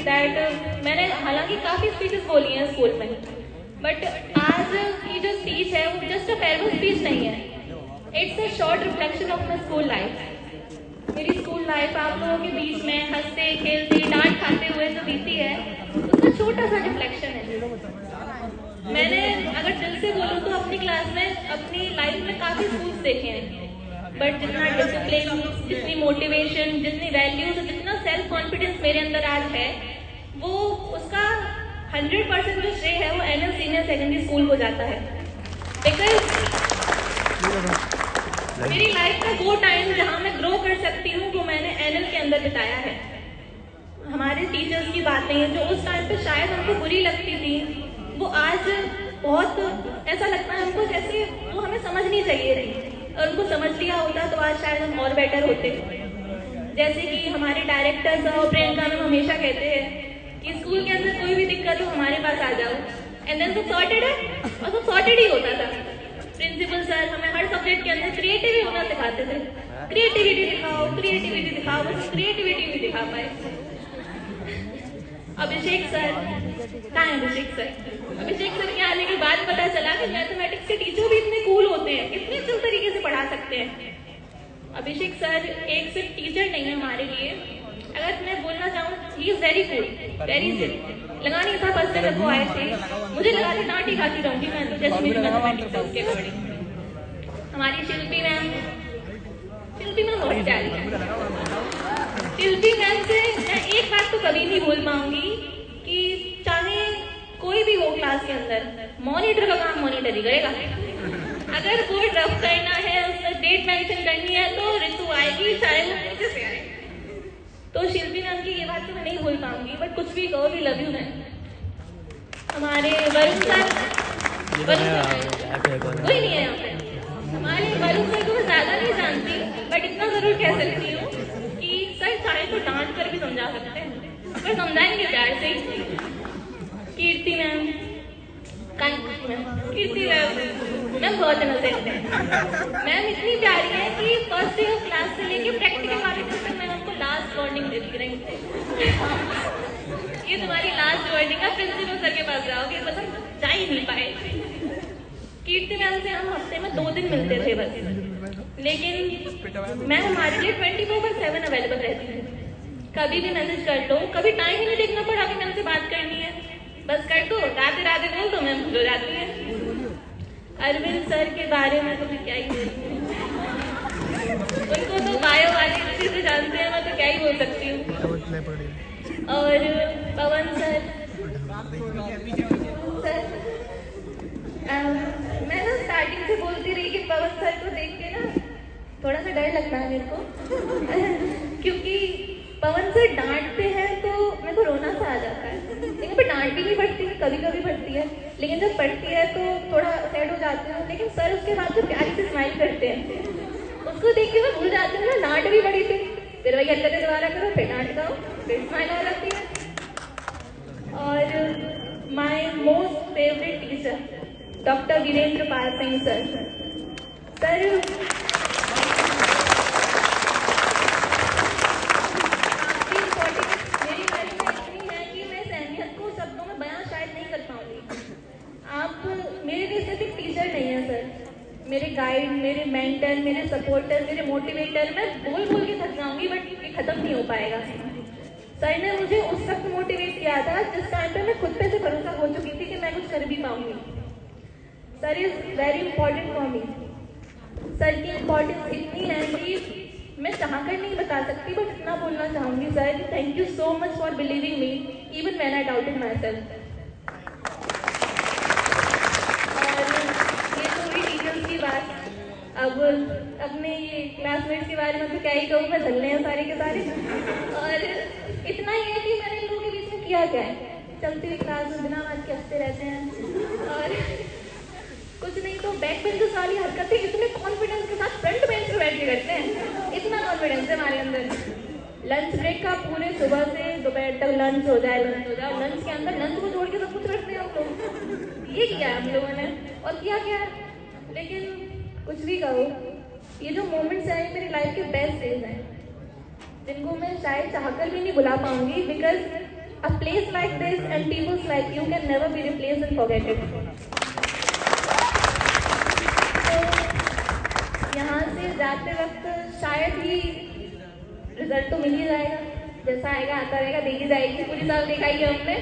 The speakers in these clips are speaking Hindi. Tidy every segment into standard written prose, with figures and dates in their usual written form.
दैट मैंने हालांकि काफ़ी स्पीचेस बोली हैं स्कूल में, बट आज की जो स्पीच है वो जस्ट अ फेयरवेल स्पीच नहीं है, it's a short reflection of my school life. मेरी स्कूल लाइफ आप लोगों के बीच में हंसते खेलते डांट खाते हुए जो बीती है उसका छोटा सा रिफ्लेक्शन है। मैंने अगर दिल से बोलूँ तो अपनी क्लास में अपनी लाइफ में काफ़ी स्कूल्स देखे हैं, बट जितना डिसिप्लिन, जितनी मोटिवेशन, जितनी वैल्यूज, जितना सेल्फ कॉन्फिडेंस मेरे अंदर आज है, वो उसका 100% जो श्रेय है वो एनएल सीनियर सेकेंडरी स्कूल को जाता है। बिकॉज मेरी लाइफ का वो टाइम जहाँ मैं ग्रो कर सकती हूँ वो मैंने एनएल के अंदर बिताया है। हमारे टीचर्स की बातें जो उस टाइम पे शायद हमको बुरी लगती थी, वो आज बहुत ऐसा लगता है हमको जैसे वो हमें समझनी चाहिए थी, और उनको समझ लिया होता तो आज शायद हम और बेटर होते। जैसे कि हमारे डायरेक्टर और प्रियंका मैम हमेशा कहते हैं कि स्कूल के अंदर कोई भी दिक्कत हो हमारे पास आ जाओ, एंड देन सब सॉर्टेड है, और सब सॉर्टेड ही होता था। प्रिंसिपल सर हमें हर सब्जेक्ट के अंदर क्रिएटिव होना सिखाते थे, क्रिएटिविटी दिखाओ, क्रिएटिविटी दिखाओ, बस क्रिएटिविटी भी दिखा पाए। अभिषेक सर, कहाँ है अभिषेक सर? अभिषेक सर के आने के बाद पता चला कि मैथमेटिक्स के टीचर भी इतने कूल होते हैं, इतने अच्छे तरीके से पढ़ा सकते हैं। अभिषेक सर एक सिर्फ टीचर नहीं है हमारे लिए, अगर मैं बोलना चाहूँ he is very cool, very सिल। लगा नहीं था फर्स्ट टाइम वो आए थे, मुझे लगा था डांट ही खाती रहूंगी मैं तो, जैसे मेरी मैथमेटिक्स है उसके अकॉर्डिंग। हमारी शिल्पी मैम बहुत प्यारी है। शिल्पी मैम से मैं एक बात तो कभी नहीं भूल पाऊंगी कि चाहे कोई भी हो क्लास के अंदर, मॉनिटर का काम मॉनिटर ही करेगा। अगर बोर्ड रफ करना है, उसमें डेट मेंशन करनी है तो ऋतु आएगी, चाहे वो नीचे से आए। तो शिल्पी मैम की ये बात तो मैं नहीं भूल पाऊंगी, बट कुछ भी कहो, वी लव यू मैम। हमारे वरुण सर, कोई नहीं है यहाँ पे। हमारे वरुण सर को मैं ज्यादा नहीं जानती, बट इतना जरूर कह सकती हूँ कि सर चाहे तो डांट कर भी समझा सकते हैं, पर समझाएंगे प्यार से ही। कीर्ति मैम, कीर्ति मैम बहुत इनोसेंट है। मैम इतनी प्यारी है कि फर्स्ट डे ऑफ क्लास से लेके प्रैक्टिकल वाले दिन तक मैं हमको लास्ट वार्निंग देती रही। ये तुम्हारी लास्ट वार्निंग है, प्रिंसिपल सर के पास जाओगे, मतलब जा ही नहीं पाए। कीर्ति मैम से हम हफ्ते में 2 दिन मिलते थे बस, लेकिन मैम हमारे लिए 24/7 अवेलेबल रहती है। कभी भी मैसेज कर लो, कभी टाइम ही नहीं देखना पड़ा कि मैम से बात करनी है, बस कर दो, राधे राधे बोल दो, मैम हो जाती है। अरविंद सर के बारे में तो मैं क्या ही बोलूं, उनको तो बायो वाली अच्छे से जानते हैं, मैं तो क्या ही बोल सकती हूँ। और पवन सर, मैं ना स्टार्टिंग से बोलती रही कि पवन सर को देख के ना थोड़ा सा डर लगता है मेरे को क्योंकि पवन सर डांटते हैं तो मेरे को रोना सा आ जाता है, लेकिन पर डांट भी नहीं पड़ती, कभी कभी पड़ती है, लेकिन जब पड़ती है तो थोड़ा सैड हो जाती हूँ। लेकिन सर उसके बाद जो प्यारी से स्माइल करते हैं उसको देख के मैं भूल जाती हूँ ना डांट भी पड़ी थी, फिर वही अल्लाह से दोबारा करो, फिर डांट गाओ, फिर स्माइल आ जाती है। और my most favourite teacher doctor Virendra Pal Singh sir मेरे गाइड, मेरे मेंटर, मेरे सपोर्टर, मेरे मोटिवेटर। मैं बोल के थक जाऊंगी बट ये खत्म नहीं हो पाएगा। सर ने मुझे उस वक्त मोटिवेट किया था जिस टाइम पे मैं खुद पे से भरोसा हो चुकी थी कि मैं कुछ कर भी पाऊंगी। Sir is very important for me. Sir की इम्पोर्टेंस इतनी है कि मैं चाहकर नहीं बता सकती, बट इतना बोलना चाहूंगी sir, thank you so much for believing me even when I doubted my self. की बात अब अपने ये क्लासमेट्स के बारे में तो क्या ही कहूँ, मैं धल्ले हैं सारे के सारे। और इतना ही है कि मैंने इन लोगों के बीच में किया क्या है, चलती हुई क्लास में बिना बात के हंसते रहते हैं और कुछ नहीं तो बैक बेंचर्स वाली हरकतें इतने कॉन्फिडेंस के साथ फ्रंट बेंच पे बैठ के करते हैं, इतना कॉन्फिडेंस है हमारे अंदर। लंच ब्रेक का पूरे सुबह से दोपहर तक लंच हो जाए, लंच के अंदर लंच को जोड़ के सब कुछ रखते हैं हम लोग। ये किया हम लोगों ने और किया क्या, लेकिन कुछ भी कहो, ये जो मोमेंट्स हैं मेरी लाइफ के बेस्ट डेज हैं जिनको मैं शायद चाहकर भी नहीं भुला पाऊंगी। Because A place like this and people like you can never be replaced and forgotten. तो यहाँ से जाते वक्त शायद ही रिजल्ट तो मिल ही जाएगा, जैसा आएगा आता रहेगा, देखी जाएगी, पूरी साल देखा ही है हमने।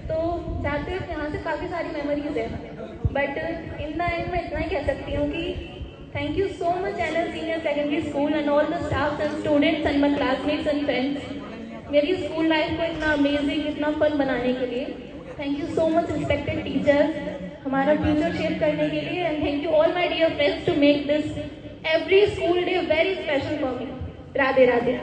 तो जाते वक्त यहाँ से काफ़ी सारी मेमोरीज है, बट इन द एंड मैं इतना ही कह सकती हूँ कि thank you so much NL senior secondary school and all the staff and students and my classmates and friends मेरी स्कूल लाइफ को इतना अमेजिंग, इतना फन बनाने के लिए। Thank you so much respected teachers, हमारा फ्यूचर शेप करने के लिए, and thank you all my dear friends to make this every school day very special for me. Radhe Radhe.